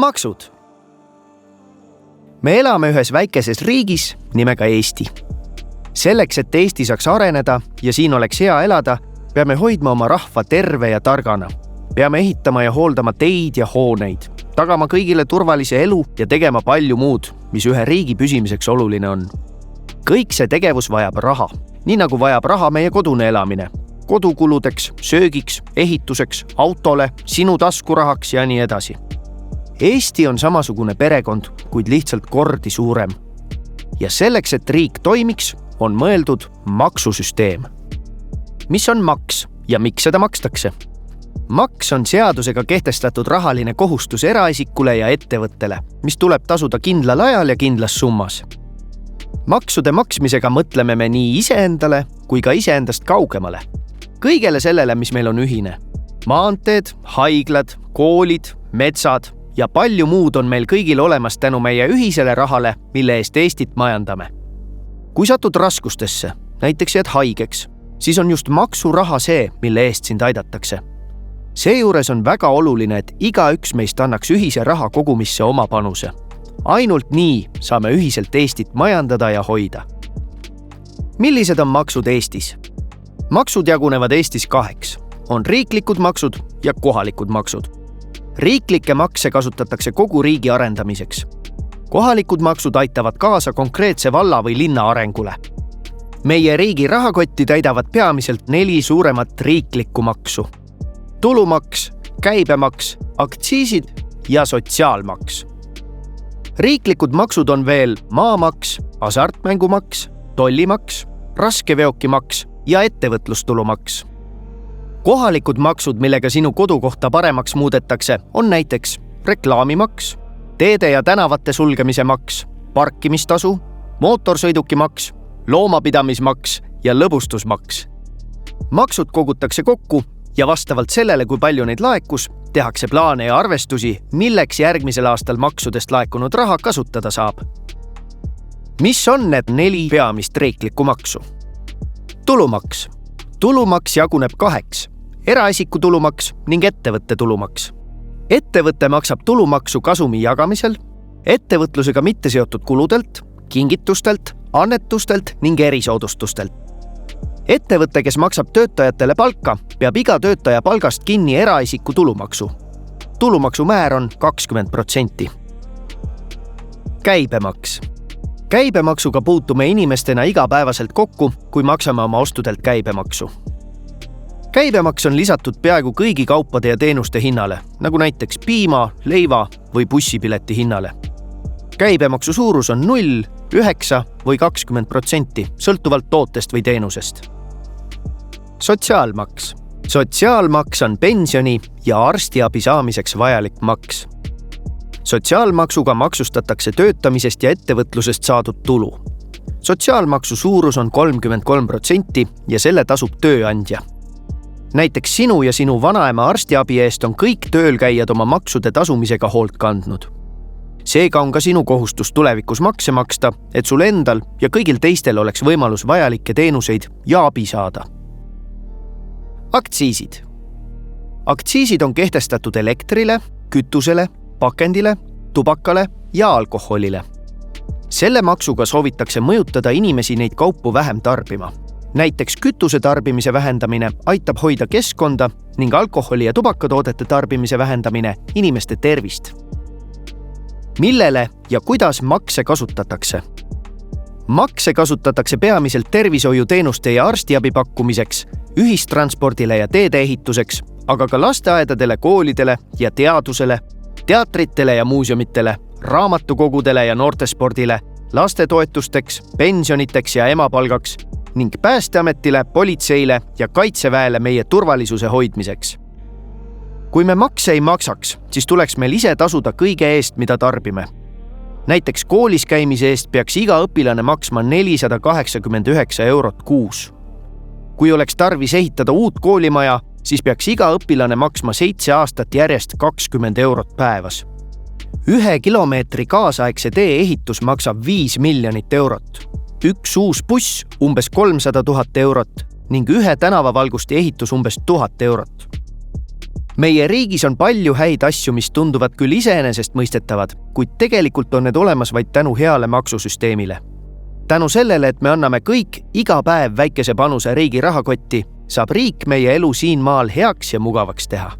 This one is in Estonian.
Maksud. Me elame ühes väikeses riigis nimega Eesti. Selleks, et Eesti saaks areneda ja siin oleks hea elada, peame hoidma oma rahva terve ja targana. Peame ehitama ja hooldama teid ja hooneid, tagama kõigile turvalise elu ja tegema palju muud, mis ühe riigi püsimiseks oluline on. Kõik see tegevus vajab raha, nii nagu vajab raha meie kodune elamine. Kodukuludeks, söögiks, ehituseks, autole, sinu taskurahaks ja nii edasi. Eesti on samasugune perekond, kuid lihtsalt kordi suurem. Ja selleks, et riik toimiks, on mõeldud maksusüsteem. Mis on maks ja miks seda makstakse? Maks on seadusega kehtestatud rahaline kohustus eraisikule ja ettevõttele, mis tuleb tasuda kindlal ajal ja kindlas summas. Maksude maksmisega mõtleme me nii iseendale kui ka iseendast kaugemale. Kõigele sellele, mis meil on ühine. Maanteed, haiglad, koolid, metsad ja palju muud on meil kõigil olemas tänu meie ühisele rahale, mille eest Eestit majandame. Kui satud raskustesse, näiteks jääd haigeks, siis on just maksuraha see, mille eest sind aidatakse. Seejuures on väga oluline, et igaüks meist annaks ühise raha kogumisse oma panuse. Ainult nii saame ühiselt Eestit majandada ja hoida. Millised on maksud Eestis? Maksud jagunevad Eestis 2. On riiklikud maksud ja kohalikud maksud. Riiklikke makse kasutatakse kogu riigi arendamiseks. Kohalikud maksud aitavad kaasa konkreetse valla või linna arengule. Meie riigi rahakotti täidavad peamiselt 4 suuremat riiklikku maksu. Tulumaks, käibemaks, aktsiisid ja sotsiaalmaks. Riiklikud maksud on veel maamaks, hasartmängumaks, tollimaks, raskeveokimaks ja ettevõtlustulumaks. Kohalikud maksud, millega sinu kodukohta paremaks muudetakse, on näiteks reklaamimaks, teede ja tänavate sulgemise maks, parkimistasu, mootorsõidukimaks, loomapidamismaks ja lõbustusmaks. Maksud kogutakse kokku ja vastavalt sellele, kui palju neid laekus, tehakse plaane ja arvestusi, milleks järgmisel aastal maksudest laekunud raha kasutada saab. Mis on need 4 peamist riiklikku maksu? Tulumaks. Tulumaks jaguneb 2. Eraisiku tulumaks ning ettevõtte tulumaks. Ettevõte maksab tulumaksu kasumi jagamisel, ettevõtlusega mitte seotud kuludelt, kingitustelt, annetustelt ning erisoodustustelt. Ettevõte, kes maksab töötajatele palka, peab iga töötaja palgast kinni eraisiku tulumaksu. Tulumaksu määr on 20%. Käibemaks. Käibemaksuga puutume inimestena igapäevaselt kokku, kui maksame oma ostudelt käibemaksu. Käibemaks on lisatud peaaegu kõigi kaupade ja teenuste hinnale, nagu näiteks piima, leiva või bussipileti hinnale. Käibemaksu suurus on 0, 9 või 20%, sõltuvalt tootest või teenusest. Sotsiaalmaks. Sotsiaalmaks on pensioni ja arstiabi saamiseks vajalik maks. Sotsiaalmaksuga maksustatakse töötamisest ja ettevõtlusest saadud tulu. Sotsiaalmaksu suurus on 33% ja selle tasub tööandja. Näiteks sinu ja sinu vanaema arstiabi eest on kõik töölkäijad oma maksude tasumisega hoolt kandnud. Seega on ka sinu kohustus tulevikus makse maksta, et sul endal ja kõigil teistel oleks võimalus vajalikke teenuseid ja abi saada. Aktsiisid. Aktsiisid on kehtestatud elektrile, kütusele, pakendile, tubakale ja alkoholile. Selle maksuga soovitakse mõjutada inimesi neid kaupu vähem tarbima. Näiteks kütuse tarbimise vähendamine aitab hoida keskkonda ning alkoholi ja tubakatoodete tarbimise vähendamine inimeste tervist. Millele ja kuidas makse kasutatakse? Makse kasutatakse peamiselt tervishoiuteenuste ja arstiabi pakkumiseks, ühistranspordile ja teedeehituseks, aga ka lasteaedadele, koolidele ja teadusele, teatritele ja muuseumitele, raamatukogudele ja noortespordile, lastetoetusteks, pensioniteks ja emapalgaks ning Päästeametile, politseile ja kaitseväele meie turvalisuse hoidmiseks. Kui me makse ei maksaks, siis tuleks meil ise tasuda kõige eest, mida tarbime. Näiteks koolis käimise eest peaks iga õpilane maksma 489 eurot kuus. Kui oleks tarvis ehitada uut koolimaja, siis peaks iga õpilane maksma 7 aastat järjest 20 eurot päevas. 1 kilomeetri kaasaegse tee ehitus maksab 5 miljonit eurot. Üks uus buss umbes 300 000 eurot ning 1 tänavavalgusti ehitus umbes 1000 eurot. Meie riigis on palju häid asju, mis tunduvad küll iseenesestmõistetavad, kuid tegelikult on need olemas vaid tänu heale maksusüsteemile. Tänu sellele, et me anname kõik iga päev väikese panuse riigi rahakotti, saab riik meie elu siin maal heaks ja mugavaks teha.